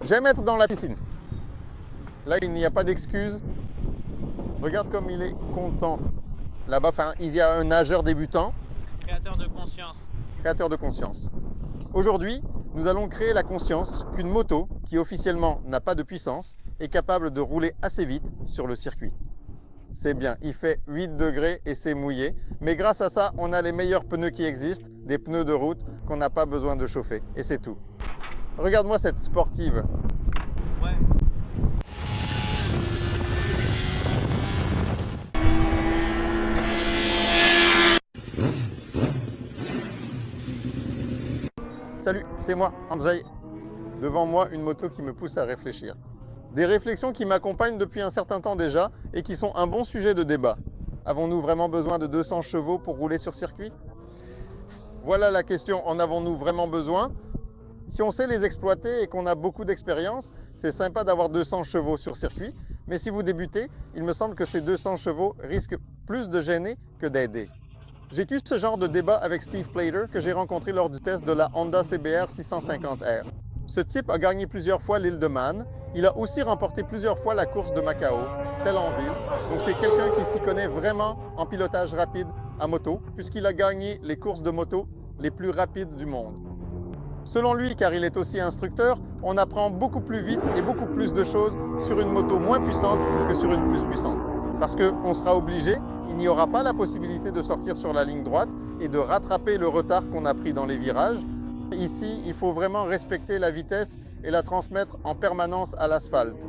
J'aime être dans la piscine. Là, il n'y a pas d'excuse. Regarde comme il est content. Là-bas, il y a un nageur débutant. Créateur de conscience. Créateur de conscience. Aujourd'hui, nous allons créer la conscience qu'une moto, qui officiellement n'a pas de puissance, est capable de rouler assez vite sur le circuit. C'est bien, il fait 8 degrés et c'est mouillé. Mais grâce à ça, on a les meilleurs pneus qui existent, des pneus de route qu'on n'a pas besoin de chauffer. Et c'est tout. Regarde-moi cette sportive. Ouais. Salut, c'est moi, Andrzej. Devant moi, une moto qui me pousse à réfléchir. Des réflexions qui m'accompagnent depuis un certain temps déjà et qui sont un bon sujet de débat. Avons-nous vraiment besoin de 200 chevaux pour rouler sur circuit? Voilà la question, en avons-nous vraiment besoin? Si on sait les exploiter et qu'on a beaucoup d'expérience, c'est sympa d'avoir 200 chevaux sur circuit, mais si vous débutez, il me semble que ces 200 chevaux risquent plus de gêner que d'aider. J'ai eu ce genre de débat avec Steve Plater que j'ai rencontré lors du test de la Honda CBR 650R. Ce type a gagné plusieurs fois l'île de Man. Il a aussi remporté plusieurs fois la course de Macao, celle en ville. Donc c'est quelqu'un qui s'y connaît vraiment en pilotage rapide à moto, puisqu'il a gagné les courses de moto les plus rapides du monde. Selon lui, car il est aussi instructeur, on apprend beaucoup plus vite et beaucoup plus de choses sur une moto moins puissante que sur une plus puissante. Parce qu'on sera obligé, il n'y aura pas la possibilité de sortir sur la ligne droite et de rattraper le retard qu'on a pris dans les virages. Ici, il faut vraiment respecter la vitesse et la transmettre en permanence à l'asphalte.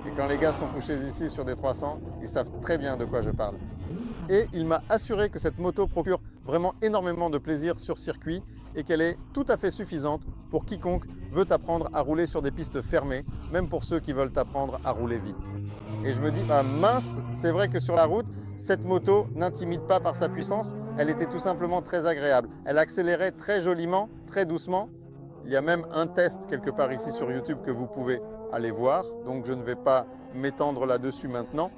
Et quand les gars sont couchés ici sur des 300, ils savent très bien de quoi je parle. Et il m'a assuré que cette moto procure vraiment énormément de plaisir sur circuit et qu'elle est tout à fait suffisante pour quiconque veut apprendre à rouler sur des pistes fermées, même pour ceux qui veulent apprendre à rouler vite. Et je me dis, ah mince, c'est vrai que sur la route, cette moto n'intimide pas par sa puissance, elle était tout simplement très agréable. Elle accélérait très joliment, très doucement. Il y a même un test quelque part ici sur YouTube que vous pouvez aller voir, donc je ne vais pas m'étendre là-dessus maintenant.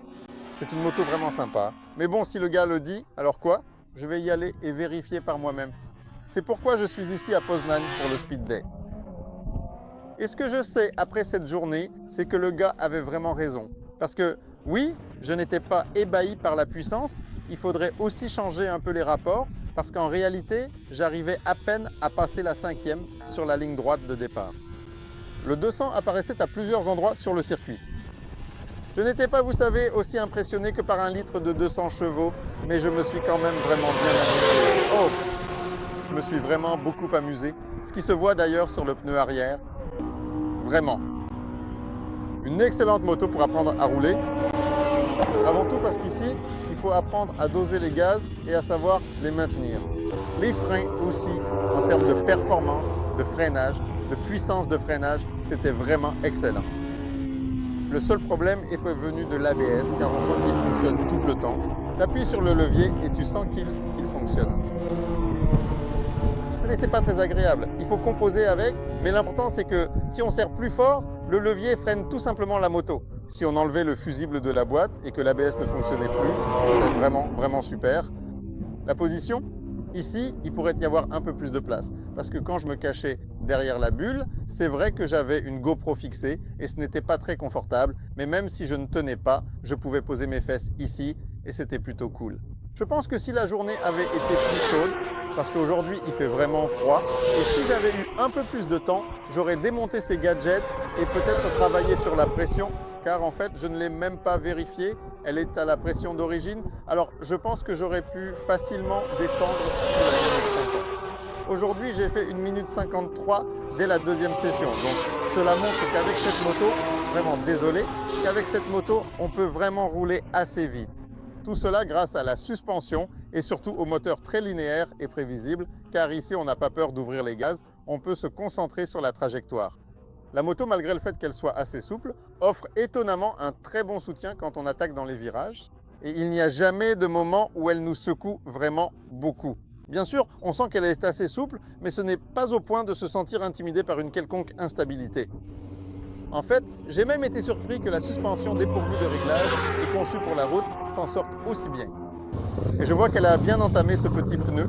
C'est une moto vraiment sympa. Mais bon, si le gars le dit, alors quoi? Je vais y aller et vérifier par moi-même. C'est pourquoi je suis ici à Poznań pour le Speed Day. Et ce que je sais après cette journée, c'est que le gars avait vraiment raison. Parce que oui, je n'étais pas ébahi par la puissance, il faudrait aussi changer un peu les rapports, parce qu'en réalité, j'arrivais à peine à passer la 5e sur la ligne droite de départ. Le 200 apparaissait à plusieurs endroits sur le circuit. Je n'étais pas, vous savez, aussi impressionné que par un litre de 200 chevaux, mais je me suis quand même vraiment bien amusé. Oh! Je me suis vraiment beaucoup amusé, ce qui se voit d'ailleurs sur le pneu arrière. Vraiment. Une excellente moto pour apprendre à rouler. Avant tout parce qu'ici, il faut apprendre à doser les gaz et à savoir les maintenir. Les freins aussi, en termes de performance, de freinage, de puissance de freinage, c'était vraiment excellent. Le seul problème est venu de l'ABS, car on sent qu'il fonctionne tout le temps. Tu appuies sur le levier et tu sens qu'il fonctionne. Ce n'est pas très agréable. Il faut composer avec, mais l'important c'est que si on serre plus fort, le levier freine tout simplement la moto. Si on enlevait le fusible de la boîte et que l'ABS ne fonctionnait plus, ce serait vraiment super. La position, ici, il pourrait y avoir un peu plus de place. Parce que quand je me cachais derrière la bulle, c'est vrai que j'avais une GoPro fixée et ce n'était pas très confortable. Mais même si je ne tenais pas, je pouvais poser mes fesses ici et c'était plutôt cool. Je pense que si la journée avait été plus chaude, parce qu'aujourd'hui il fait vraiment froid, et si j'avais eu un peu plus de temps, j'aurais démonté ces gadgets et peut-être travaillé sur la pression, car en fait je ne l'ai même pas vérifié, elle est à la pression d'origine, alors je pense que j'aurais pu facilement descendre sur la minute 50. Aujourd'hui j'ai fait 1 minute 53 dès la 2e session, donc cela montre qu'avec cette moto, vraiment désolé, qu'avec cette moto on peut vraiment rouler assez vite. Tout cela grâce à la suspension et surtout au moteur très linéaire et prévisible, car ici on n'a pas peur d'ouvrir les gaz, on peut se concentrer sur la trajectoire. La moto, malgré le fait qu'elle soit assez souple, offre étonnamment un très bon soutien quand on attaque dans les virages. Et il n'y a jamais de moment où elle nous secoue vraiment beaucoup. Bien sûr, on sent qu'elle est assez souple, mais ce n'est pas au point de se sentir intimidé par une quelconque instabilité. En fait, j'ai même été surpris que la suspension dépourvue de réglage et conçue pour la route s'en sorte aussi bien. Et je vois qu'elle a bien entamé ce petit pneu.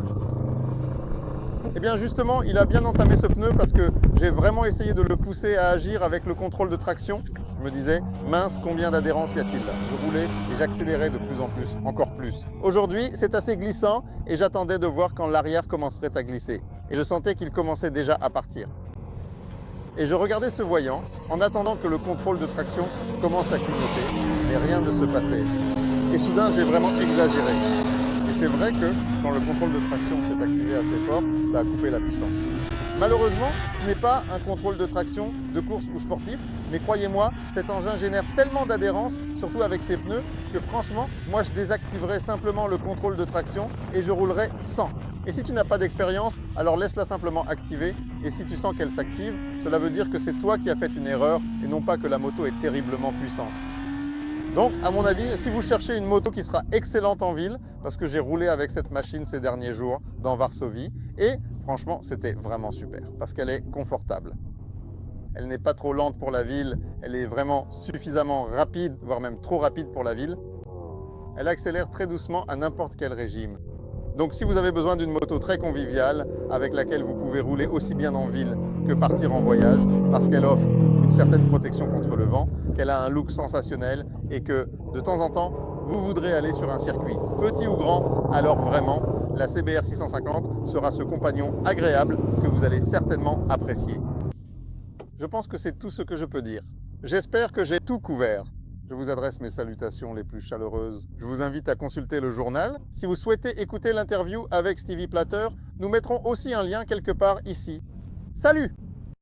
Eh bien justement, il a bien entamé ce pneu parce que j'ai vraiment essayé de le pousser à agir avec le contrôle de traction. Je me disais, mince, combien d'adhérence y a-t-il là? Je roulais et j'accélérais de plus en plus, encore plus. Aujourd'hui, c'est assez glissant et j'attendais de voir quand l'arrière commencerait à glisser. Et je sentais qu'il commençait déjà à partir. Et je regardais ce voyant en attendant que le contrôle de traction commence à clignoter, mais rien ne se passait. Et soudain, j'ai vraiment exagéré. Et c'est vrai que quand le contrôle de traction s'est activé assez fort, ça a coupé la puissance. Malheureusement, ce n'est pas un contrôle de traction de course ou sportif, mais croyez-moi, cet engin génère tellement d'adhérence, surtout avec ses pneus, que franchement, moi je désactiverai simplement le contrôle de traction et je roulerai sans. Et si tu n'as pas d'expérience, alors laisse-la simplement activer, et si tu sens qu'elle s'active, cela veut dire que c'est toi qui as fait une erreur, et non pas que la moto est terriblement puissante. Donc, à mon avis, si vous cherchez une moto qui sera excellente en ville, parce que j'ai roulé avec cette machine ces derniers jours dans Varsovie, et franchement, c'était vraiment super, parce qu'elle est confortable. Elle n'est pas trop lente pour la ville, elle est vraiment suffisamment rapide, voire même trop rapide pour la ville. Elle accélère très doucement à n'importe quel régime. Donc si vous avez besoin d'une moto très conviviale, avec laquelle vous pouvez rouler aussi bien en ville que partir en voyage, parce qu'elle offre une certaine protection contre le vent, qu'elle a un look sensationnel et que de temps en temps, vous voudrez aller sur un circuit, petit ou grand, alors vraiment, la CBR 650 sera ce compagnon agréable que vous allez certainement apprécier. Je pense que c'est tout ce que je peux dire. J'espère que j'ai tout couvert. Je vous adresse mes salutations les plus chaleureuses. Je vous invite à consulter le journal. Si vous souhaitez écouter l'interview avec Stevie Plater, nous mettrons aussi un lien quelque part ici. Salut!